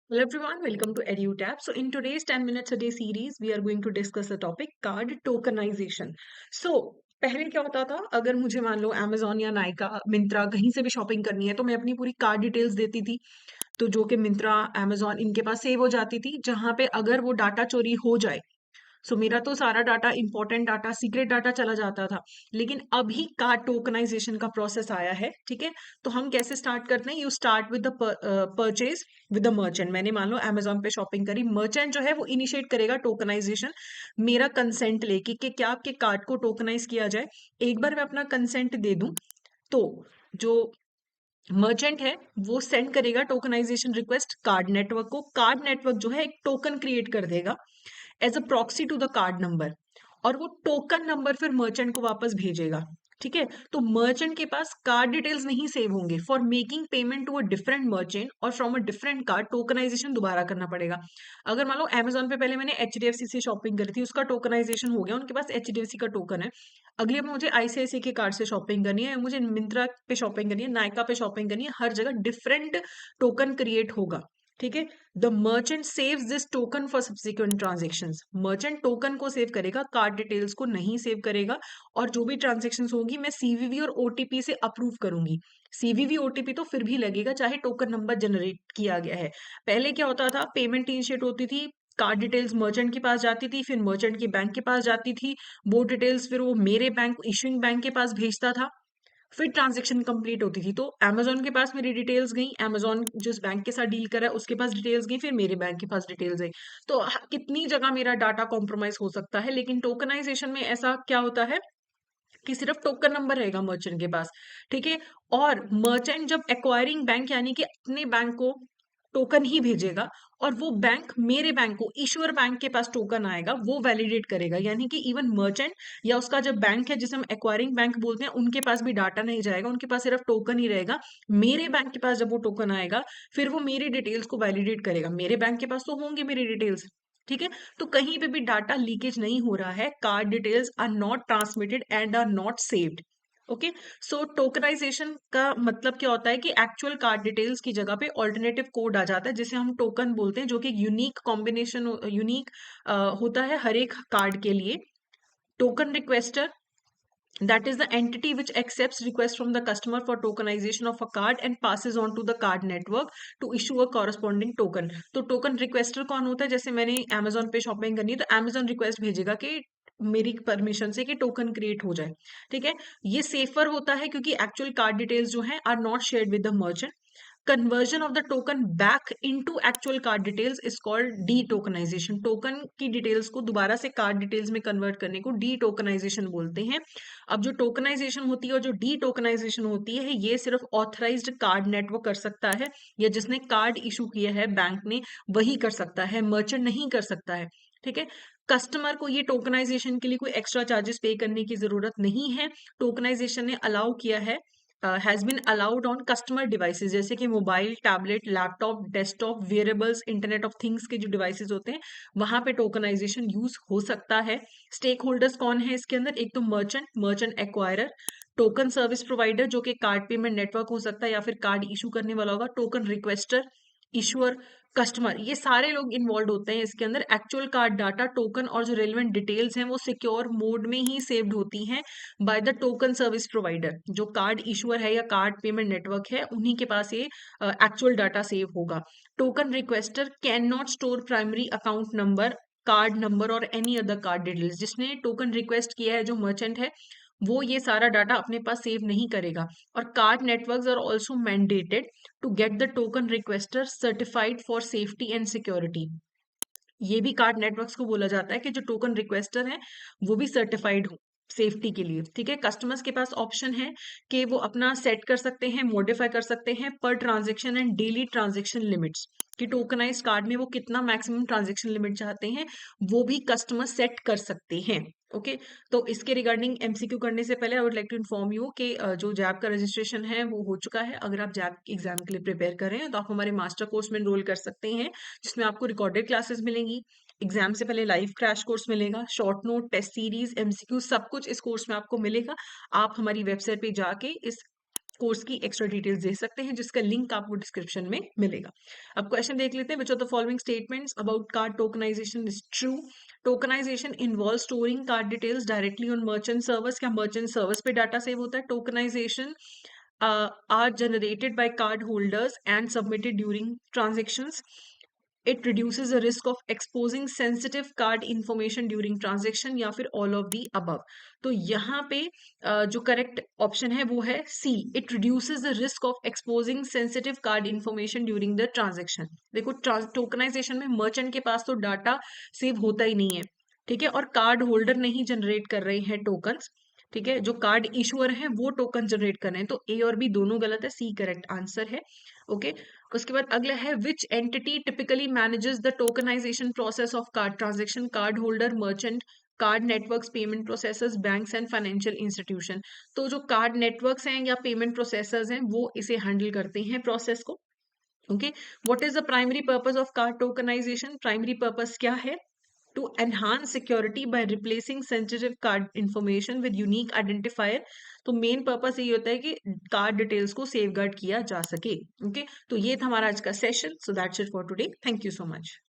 Hello everyone, welcome to EduTap. So in today's 10 minutes a day series, we are going to discuss the topic card tokenization. So पहले क्या होता था, अगर मुझे मान लो Amazon या नायका मिंत्रा कहीं से भी शॉपिंग करनी है तो मैं अपनी पूरी कार्ड डिटेल्स देती थी। तो जो कि मिंत्रा Amazon इनके पास सेव हो जाती थी, जहां पे अगर वो डाटा चोरी हो जाए सो मेरा तो सारा data important data secret data चला जाता था। लेकिन अभी कार्ड टोकनाइजेशन का प्रोसेस आया है, ठीक है। तो हम कैसे स्टार्ट करते हैं, you start with the purchase with the merchant. मैंने मान लो अमेजोन पे शॉपिंग करी, मर्चेंट जो है वो इनिशिएट करेगा टोकनाइजेशन मेरा कंसेंट लेके कि क्या आपके कार्ड को टोकनाइज किया जाए। एक बार मैं अपना कंसेंट दे दूं तो जो मर्चेंट है वो सेंड करेगा टोकनाइजेशन रिक्वेस्ट कार्ड नेटवर्क को। कार्ड नेटवर्क जो है एक टोकन क्रिएट कर देगा as a proxy to the card number, और वो टोकन नंबर फिर मर्चेंट को वापस भेजेगा। ठीक है, तो मर्चेंट के पास कार्ड डिटेल्स नहीं सेव होंगे। For making payment to a different merchant और from a different card tokenization दोबारा करना पड़ेगा। अगर मान लो अमेजोन पे पहले मैंने एचडीएफसी से शॉपिंग करी थी, उसका टोकनाइजेशन हो गया, उनके पास एचडीएफसी का टोकन है। अगली बार मुझे आईसीआईसी के कार्ड से शॉपिंग करनी है, मुझे मिंत्रा पे शॉपिंग करनी है, नायका पे शॉपिंग करनी है, हर जगह डिफरेंट टोकन क्रिएट होगा। ठीक है, the merchant saves this token for subsequent transactions. Merchant token को सेव करेगा, कार्ड डिटेल्स को नहीं सेव करेगा। और जो भी ट्रांजेक्शंस होंगी मैं सीवीवी और ओटीपी से अप्रूव करूंगी। सीवीवी ओटीपी तो फिर भी लगेगा चाहे टोकन नंबर जनरेट किया गया है। पहले क्या होता था, पेमेंट इनिशिएट होती थी, कार्ड डिटेल्स मर्चेंट के पास जाती थी, फिर मर्चेंट की बैंक के पास जाती थी, वो डिटेल्स फिर वो मेरे बैंक इशूइंग बैंक के पास भेजता था, फिर ट्रांजैक्शन कंप्लीट होती थी। तो अमेजोन के पास मेरी डिटेल्स गई, अमेजोन जिस बैंक के साथ डील कर रहा है उसके पास डिटेल्स गई, फिर मेरे बैंक के पास डिटेल्स गई। तो कितनी जगह मेरा डाटा कॉम्प्रोमाइज हो सकता है। लेकिन टोकनाइजेशन में ऐसा क्या होता है कि सिर्फ टोकन नंबर रहेगा मर्चेंट के पास। ठीक है, और मर्चेंट जब एक्वायरिंग बैंक यानी कि अपने बैंक को टोकन ही भेजेगा, और वो बैंक मेरे बैंक को इशूअर बैंक के पास टोकन आएगा, वो वैलिडेट करेगा। यानी कि इवन मर्चेंट या उसका जब बैंक है जिसे हम एक्वायरिंग बैंक बोलते हैं, उनके पास भी डाटा नहीं जाएगा, उनके पास सिर्फ टोकन ही रहेगा। मेरे बैंक के पास जब वो टोकन आएगा, फिर वो मेरी डिटेल्स को वैलिडेट करेगा। मेरे बैंक के पास तो होंगे मेरी डिटेल्स। ठीक है, तो कहीं पे भी डाटा लीकेज नहीं हो रहा है। Card details are not transmitted and are not saved. Okay, so tokenization का मतलब क्या होता है कि एक्चुअल कार्ड डिटेल्स की जगह पे ऑल्टरनेटिव कोड आ जाता है, जिसे हम टोकन बोलते हैं, जो कि यूनिक कॉम्बिनेशन यूनिक होता है हर एक कार्ड के लिए। Token requester, that is the entity which accepts requests from the customer for tokenization of a card and passes on to the card network to issue a corresponding token। तो token requester कौन होता है, जैसे मैंने Amazon पे shopping करनी है तो अमेजोन रिक्वेस्ट भेजेगा कि मेरी परमिशन से कि टोकन क्रिएट हो जाए। ठीक है, ये सेफर होता है क्योंकि एक्चुअल कार्ड डिटेल्स जो है are not shared with the merchant. Conversion of the token back into actual card details is called detokenization. Token की डिटेल्स को दोबारा से कार्ड डिटेल्स में कन्वर्ट करने को डी टोकनाइजेशन बोलते हैं। अब जो टोकनाइजेशन होती है और जो डी टोकनाइजेशन होती है, ये सिर्फ ऑथराइज्ड कार्ड नेटवर्क कर सकता है, या जिसने कार्ड इशू किया है बैंक ने वही कर सकता है, मर्चेंट नहीं कर सकता है। ठीक है, कस्टमर को ये टोकनाइजेशन के लिए कोई एक्स्ट्रा चार्जेस पे करने की जरूरत नहीं है। टोकनाइजेशन ने अलाउ किया है, has been allowed on customer devices, जैसे कि mobile, tablet, laptop, desktop, wearables, internet of things के जो डिवाइसेस होते हैं, वहां पे टोकनाइजेशन यूज हो सकता है। स्टेक होल्डर्स कौन है इसके अंदर, एक तो merchant, merchant acquirer, token service provider जो कि कार्ड पेमेंट नेटवर्क हो सकता है या फिर कार्ड इशू करने वाला होगा, टोकन रिक्वेस्टर, इशूअर, कस्टमर, ये सारे लोग इन्वॉल्व होते हैं इसके अंदर। एक्चुअल कार्ड डाटा, टोकन और जो रेलिवेंट डिटेल्स हैं वो सिक्योर मोड में ही सेव्ड होती हैं by the token service provider. जो कार्ड इशूअर है या कार्ड पेमेंट नेटवर्क है, उन्हीं के पास ये एक्चुअल डाटा सेव होगा। Token requester can not store primary account number, card number और एनी अदर कार्ड डिटेल्स। जिसने टोकन रिक्वेस्ट किया है, जो मर्चेंट है, वो ये सारा डाटा अपने पास सेव नहीं करेगा। और card networks are also mandated to get the token requester certified for safety and security. ये भी कार्ड नेटवर्क्स को बोला जाता है कि जो टोकन रिक्वेस्टर है वो भी सर्टिफाइड हो सेफ्टी के लिए। ठीक है, कस्टमर्स के पास ऑप्शन है कि वो अपना सेट कर सकते हैं, मॉडिफाई कर सकते हैं per transaction and daily transaction limits, कि टोकनाइज्ड कार्ड में वो कितना मैक्सिमम ट्रांजेक्शन लिमिट चाहते हैं, वो भी कस्टमर सेट कर सकते हैं। ओके, तो इसके रिगार्डिंग एमसीक्यू करने से पहले I would like to inform you कि जो जैब का रजिस्ट्रेशन है वो हो चुका है। अगर आप जैब एग्जाम के लिए प्रिपेयर कर रहे हैं तो आप हमारे मास्टर कोर्स में एनरोल कर सकते हैं, जिसमें आपको रिकॉर्डेड क्लासेस मिलेंगी, एग्जाम से पहले लाइव क्रैश कोर्स मिलेगा, short note, test series, MCQ, सब कुछ इस कोर्स में आपको मिलेगा। आप हमारी वेबसाइट पे जाके इस कोर्स की एक्स्ट्रा डिटेल्स दे सकते हैं, जिसका लिंक आपको डिस्क्रिप्शन में मिलेगा। अब क्वेश्चन देख लेते हैं, which of the following statements about card tokenization is true? Tokenization involve storing card details directly on merchant servers. क्या मर्चेंट सर्वर्स पे डाटा सेव होता है? Tokenization are generated by card holders and submitted during transactions. It reduces the risk of exposing sensitive card information during transaction, या फिर all of the above. तो यहाँ पे जो करेक्ट ऑप्शन है वो है see, it reduces the risk of exposing sensitive card information during the transaction. देखो टोकनाइजेशन में मर्चेंट के पास तो डाटा सेव होता ही नहीं है, ठीक है, और कार्ड होल्डर नहीं जनरेट कर रहे हैं टोकन्स, ठीक है, जो कार्ड इशुअर है वो टोकन जनरेट कर रहे हैं। तो ए और बी दोनों गलत है, सी करेक्ट आंसर है। ओके, उसके बाद अगला है, which entity typically manages the tokenization process of card transaction? Card holder, merchant, card networks, payment processors, banks and financial institution. तो जो कार्ड नेटवर्क्स हैं या पेमेंट प्रोसेसर्स हैं वो इसे हैंडल करते हैं प्रोसेस को। Okay, what is the primary purpose of card tokenization? Primary purpose क्या है? To enhance security by replacing sensitive card information with unique identifier। तो मेन पर्पस यही होता है कि कार्ड डिटेल्स को सेफगार्ड किया जा सके। ओके, तो ये था हमारा आज का session. So that's it for today, thank you so much.